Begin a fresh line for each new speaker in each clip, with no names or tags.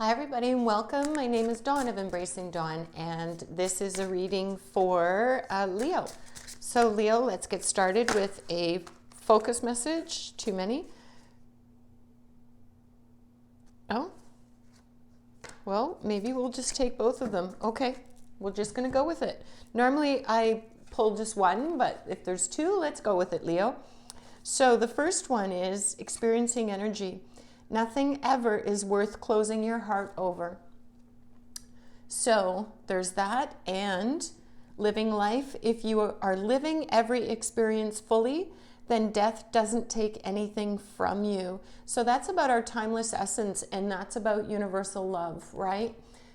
Hi everybody and welcome. My name is Dawn of Embracing Dawn and this is a reading for Leo. So Leo, let's get started with a focus message. Too many? Oh, well, maybe we'll just take both of them. Okay, we're just going to go with it. Normally I pull just one, but if there's two, let's go with it, Leo. So the first one is experiencing energy. Nothing ever is worth closing your heart over. So there's that, and living life. If you are living every experience fully, then death doesn't take anything from you. So that's about our timeless essence, and that's about universal love, right?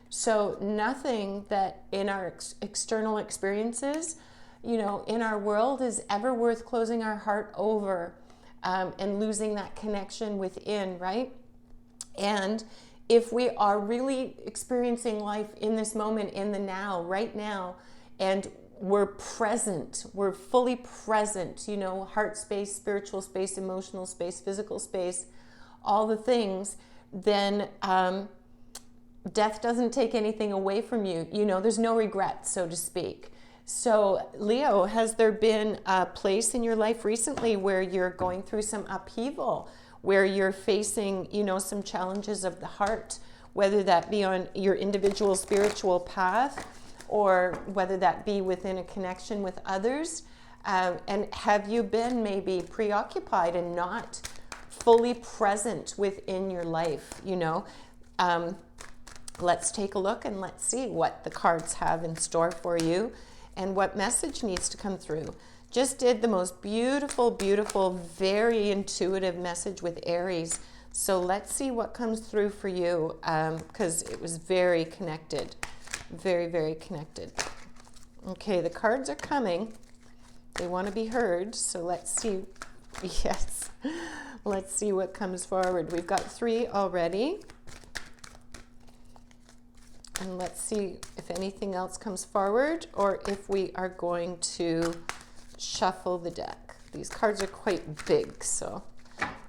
So nothing that in our external experiences, in our world is ever worth closing our heart over. And losing that connection within, right? And if we are really experiencing life in this moment, in the now, right now, and we're present, we're fully present, heart space, spiritual space, emotional space, physical space, all the things, then death doesn't take anything away from you. There's no regret, so to speak. So Leo, has there been a place in your life recently where you're going through some upheaval, where you're facing, some challenges of the heart, whether that be on your individual spiritual path or whether that be within a connection with others? And have you been maybe preoccupied and not fully present within your life, Let's take a look and let's see what the cards have in store for you and what message needs to come through. Just did the most beautiful, beautiful, very intuitive message with Aries. So let's see what comes through for you, because it was very connected. Very, very connected. Okay, the cards are coming. They want to be heard. So let's see. Yes. Let's see what comes forward. We've got 3 already. And let's see if anything else comes forward or if we are going to shuffle the deck. These cards are quite big, so.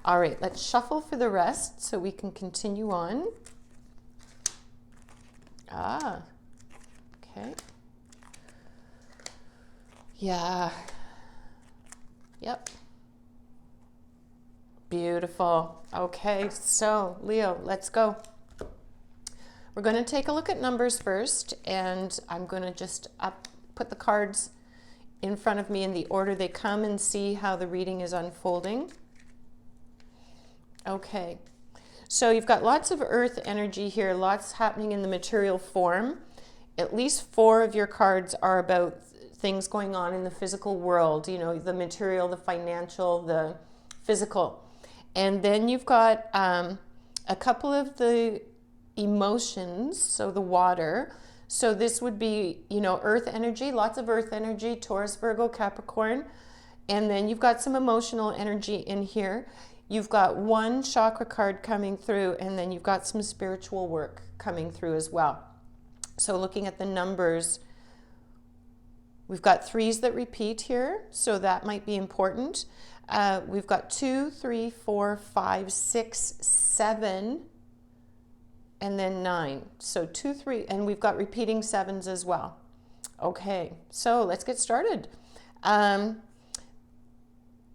All right, let's shuffle for the rest so we can continue on. Okay. Yeah. Yep. Beautiful. Okay, so Leo, let's go. We're going to take a look at numbers first, and I'm going to just put the cards in front of me in the order they come and see how the reading is unfolding. Okay, so you've got lots of earth energy here, lots happening in the material form. At least 4 of your cards are about things going on in the physical world, the material, the financial, the physical. And then you've got a couple of the emotions, so the water. So this would be, earth energy, lots of earth energy, Taurus, Virgo, Capricorn. And then you've got some emotional energy in here. You've got 1 chakra card coming through, and then you've got some spiritual work coming through as well. So looking at the numbers, we've got 3s that repeat here, so that might be important. We've got 2, 3, 4, 5, 6, 7, and then 9. So 2, 3, and we've got repeating 7s as well. Okay, so let's get started.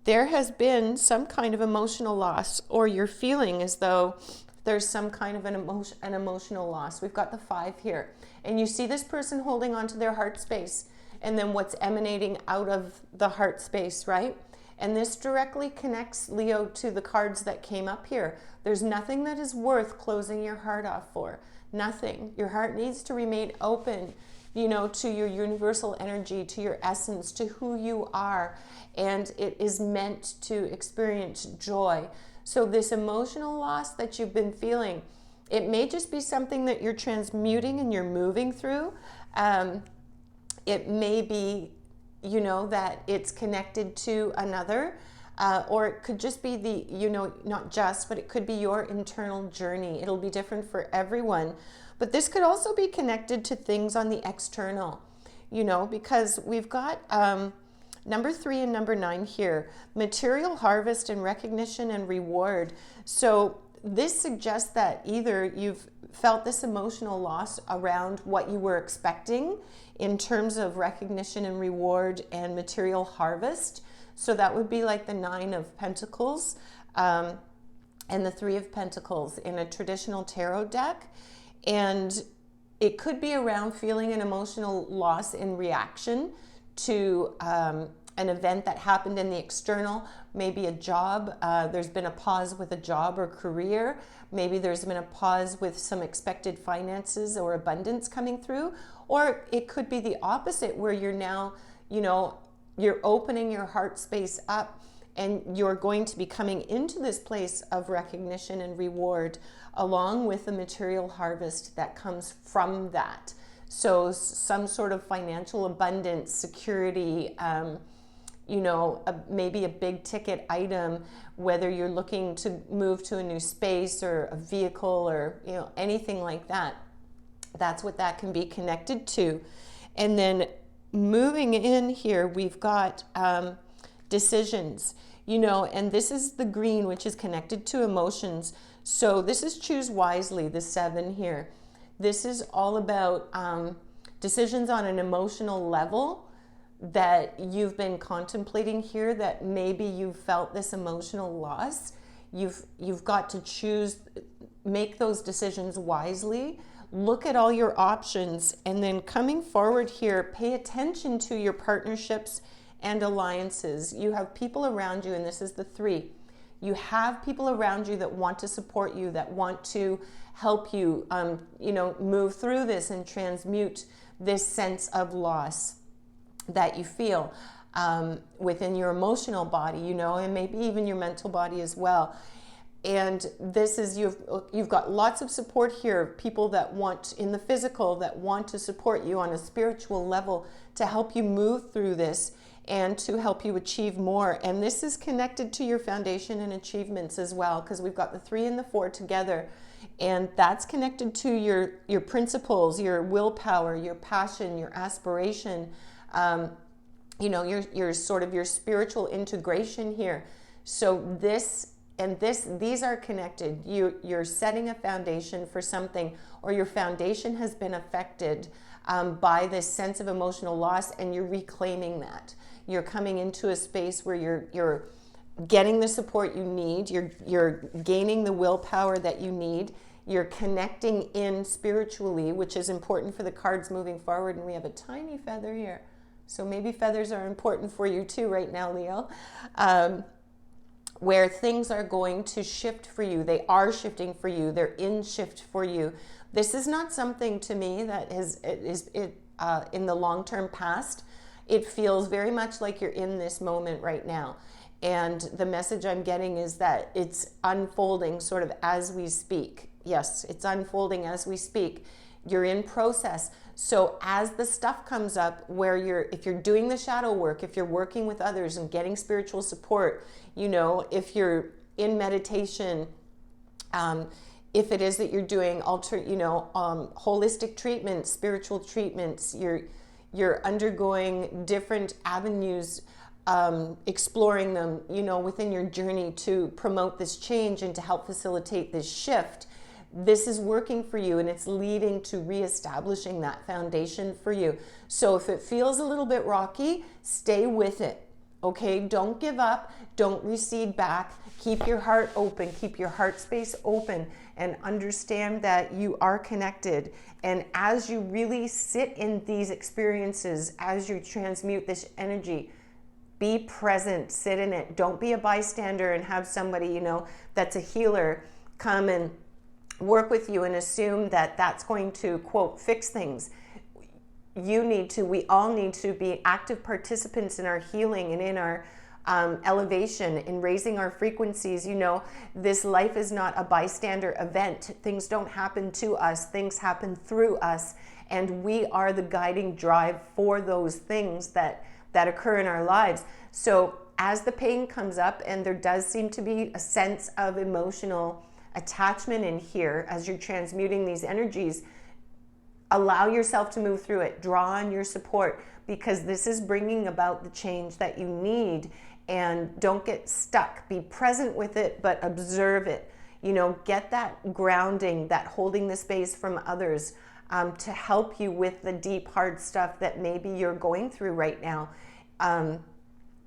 There has been some kind of emotional loss, or you're feeling as though there's some kind of an emotional loss. We've got the 5 here. And you see this person holding on to their heart space, and then what's emanating out of the heart space, right? And this directly connects, Leo, to the cards that came up here. There's nothing that is worth closing your heart off for. Nothing. Your heart needs to remain open, to your universal energy, to your essence, to who you are. And it is meant to experience joy. So this emotional loss that you've been feeling, it may just be something that you're transmuting and you're moving through. It may be that it's connected to another, or it could just be not just, but it could be your internal journey. It'll be different for everyone. But this could also be connected to things on the external, because we've got number 3 and number 9 here, material harvest and recognition and reward. So this suggests that either you've felt this emotional loss around what you were expecting in terms of recognition and reward and material harvest. So that would be like the Nine of Pentacles and the Three of Pentacles in a traditional tarot deck. And it could be around feeling an emotional loss in reaction to an event that happened in the external, maybe a job. There's been a pause with a job or career. Maybe there's been a pause with some expected finances or abundance coming through. Or it could be the opposite, where you're now, you're opening your heart space up and you're going to be coming into this place of recognition and reward, along with the material harvest that comes from that. So some sort of financial abundance, security, maybe a big ticket item, whether you're looking to move to a new space or a vehicle or anything like that. That's what that can be connected to. And then moving in here, we've got decisions, and this is the green, which is connected to emotions. So this is choose wisely, the 7 here. This is all about decisions on an emotional level that you've been contemplating here, that maybe you've felt this emotional loss. You've got to choose, make those decisions wisely, look at all your options, and then coming forward here, pay attention to your partnerships and alliances. You have people around you, and this is the 3. You have people around you that want to support you, that want to help you, move through this and transmute this sense of loss that you feel within your emotional body, and maybe even your mental body as well. And this is, you've got lots of support here, people that want, in the physical, that want to support you on a spiritual level to help you move through this and to help you achieve more. And this is connected to your foundation and achievements as well, because we've got the 3 and the 4 together. And that's connected to your principles, your willpower, your passion, your aspiration, your sort of your spiritual integration here. So these are connected. You're setting a foundation for something, or your foundation has been affected by this sense of emotional loss, and you're reclaiming that. You're coming into a space where you're getting the support you need. You're gaining the willpower that you need. You're connecting in spiritually, which is important for the cards moving forward. And we have a tiny feather here. So maybe feathers are important for you too right now, Leo. Where things are going to shift for you. They are shifting for you. They're in shift for you. This is not something to me that is in the long-term past. It feels very much like you're in this moment right now. And the message I'm getting is that it's unfolding sort of as we speak. Yes, it's unfolding as we speak. You're in process. So as the stuff comes up where if you're doing the shadow work, if you're working with others and getting spiritual support, if you're in meditation, if it is that you're doing holistic treatments, spiritual treatments, you're undergoing different avenues, exploring them, within your journey to promote this change and to help facilitate this shift. This is working for you, and it's leading to reestablishing that foundation for you. So if it feels a little bit rocky, stay with it. Okay, don't give up, don't recede back. Keep your heart open, keep your heart space open, and understand that you are connected. And as you really sit in these experiences, as you transmute this energy, be present, sit in it. Don't be a bystander and have somebody, that's a healer come and work with you and assume that that's going to, quote, fix things. We all need to be active participants in our healing and in our elevation, in raising our frequencies. This life is not a bystander event. Things don't happen to us, things happen through us, and we are the guiding drive for those things that occur in our lives. So as the pain comes up, and there does seem to be a sense of emotional attachment in here as you're transmuting these energies, allow yourself to move through it. Draw on your support, because this is bringing about the change that you need. And don't get stuck. Be present with it, but observe it. You know, get that grounding, that holding the space from others to help you with the deep, hard stuff that maybe you're going through right now.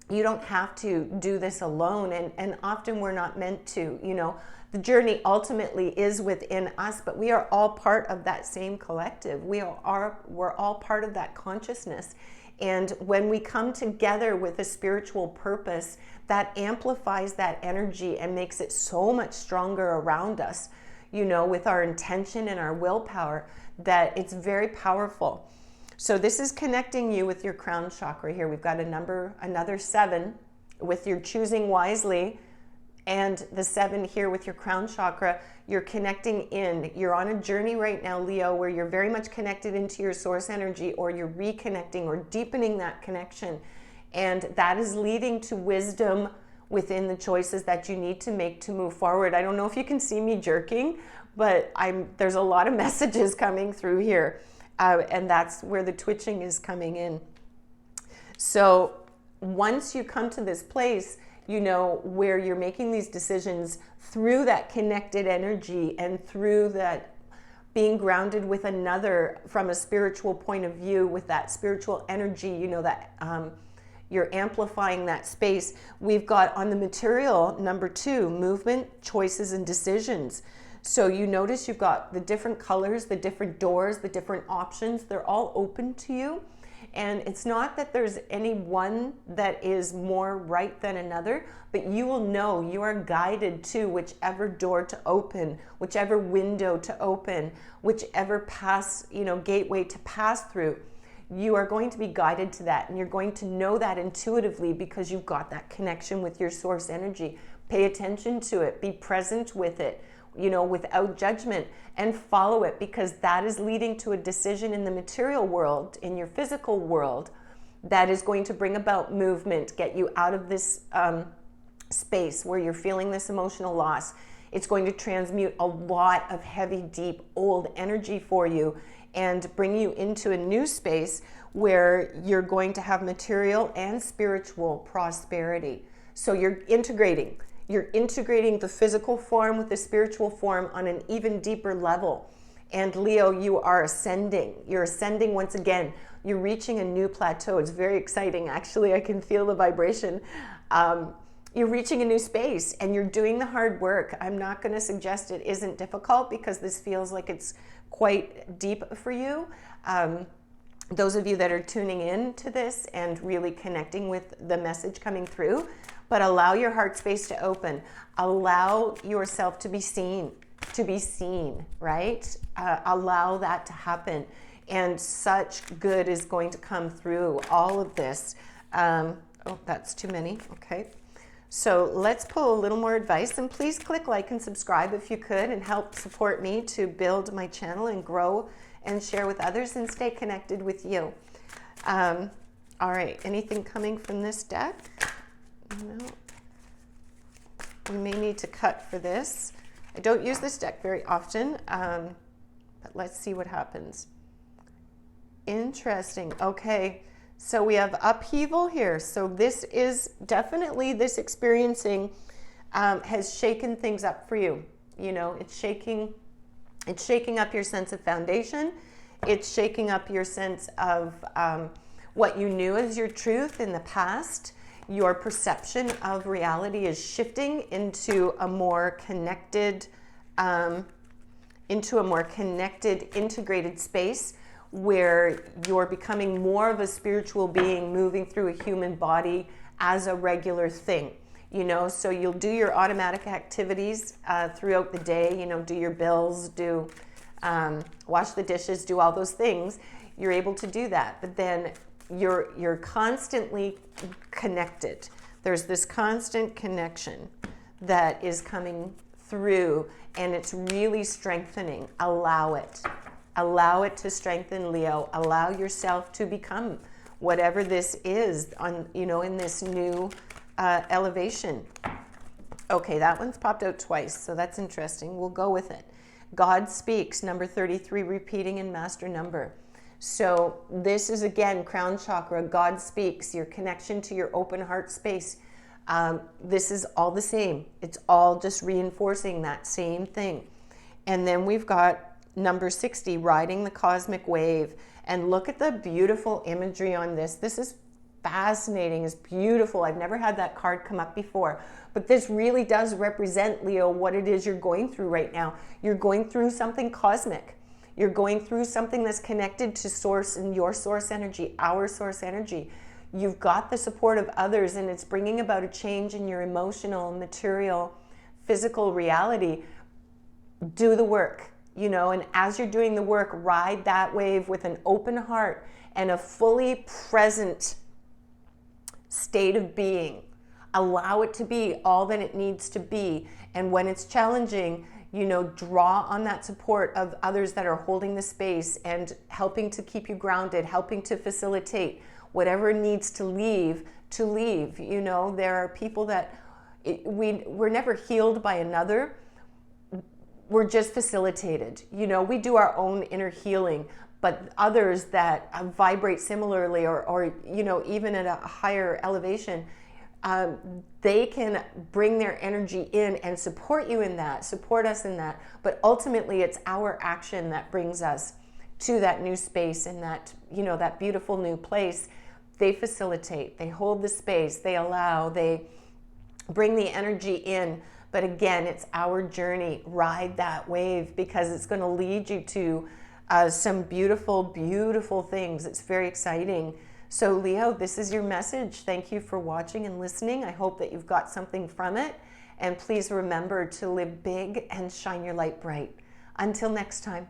You don't have to do this alone, and often we're not meant to. You know, the journey ultimately is within us, but we are all part of that same collective. We're all part of that consciousness. And when we come together with a spiritual purpose, that amplifies that energy and makes it so much stronger around us, you know, with our intention and our willpower, that it's very powerful. So this is connecting you with your crown chakra here. We've got another 7 with your choosing wisely, and the 7 here with your crown chakra. You're connecting in. You're on a journey right now, Leo, where you're very much connected into your source energy, or you're reconnecting or deepening that connection. And that is leading to wisdom within the choices that you need to make to move forward. I don't know if you can see me jerking, but there's a lot of messages coming through here. And that's where the twitching is coming in. So once you come to this place, you know, where you're making these decisions through that connected energy and through that being grounded with another from a spiritual point of view, with that spiritual energy, you know, that you're amplifying that space. We've got on the material, number 2, movement, choices, and decisions. So you notice you've got the different colors, the different doors, the different options. They're all open to you. And it's not that there's any one that is more right than another, but you will know you are guided to whichever door to open, whichever window to open, whichever gateway to pass through. You are going to be guided to that, and you're going to know that intuitively because you've got that connection with your source energy. Pay attention to it, be present with it, you know, without judgment, and follow it, because that is leading to a decision in the material world, in your physical world, that is going to bring about movement, get you out of this space where you're feeling this emotional loss. It's going to transmute a lot of heavy, deep, old energy for you and bring you into a new space where you're going to have material and spiritual prosperity. So you're integrating the physical form with the spiritual form on an even deeper level. And Leo, you are ascending. You're ascending once again. You're reaching a new plateau. It's very exciting, actually. I can feel the vibration. You're reaching a new space, and you're doing the hard work. I'm not going to suggest it isn't difficult, because this feels like it's quite deep for you. Those of you that are tuning in to this and really connecting with the message coming through, but allow your heart space to open. Allow yourself to be seen, right? Allow that to happen. And such good is going to come through all of this. Oh, that's too many. Okay. So let's pull a little more advice, and please click like and subscribe if you could, and help support me to build my channel and grow and share with others and stay connected with you. All right, anything coming from this deck? No. We may need to cut for this. I don't use this deck very often, but let's see what happens. Interesting. Okay. So we have upheaval here. So this is definitely, this experiencing has shaken things up for you. You know, it's shaking up your sense of foundation. It's shaking up your sense of what you knew as your truth in the past. Your perception of reality is shifting into a more connected, integrated space, where you're becoming more of a spiritual being moving through a human body as a regular thing, you know. So you'll do your automatic activities throughout the day, you know, do your bills, wash the dishes, do all those things. You're able to do that, but then you're constantly connected. There's this constant connection that is coming through, and it's really strengthening. Allow it. Allow it to strengthen, Leo. Allow yourself to become whatever this is on, you know, in this new elevation. Okay, that one's popped out twice, so that's interesting. We'll go with it. God speaks, number 33, repeating in master number. So this is, again, crown chakra. God speaks, your connection to your open heart space. This is all the same. It's all just reinforcing that same thing. And then we've got number 60, riding the cosmic wave. And look at the beautiful imagery on this. This is fascinating. It's beautiful. I've never had that card come up before. But this really does represent, Leo, what it is you're going through right now. You're going through something cosmic. You're going through something that's connected to source and your source energy, our source energy. You've got the support of others, and it's bringing about a change in your emotional, material, physical reality. Do the work, you know, and as you're doing the work, ride that wave with an open heart and a fully present state of being. Allow it to be all that it needs to be. And when it's challenging, you know, draw on that support of others that are holding the space and helping to keep you grounded, helping to facilitate whatever needs to leave. You know, there are people that we're never healed by another. We're just facilitated. You know, we do our own inner healing, but others that vibrate similarly or you know, even at a higher elevation, they can bring their energy in and support you in that, support us in that. But ultimately, it's our action that brings us to that new space and that, you know, that beautiful new place. They facilitate, they hold the space, they allow, they bring the energy in. But again, it's our journey. Ride that wave, because it's going to lead you to some beautiful, beautiful things. It's very exciting. So Leo, this is your message. Thank you for watching and listening. I hope that you've got something from it. And please remember to live big and shine your light bright. Until next time.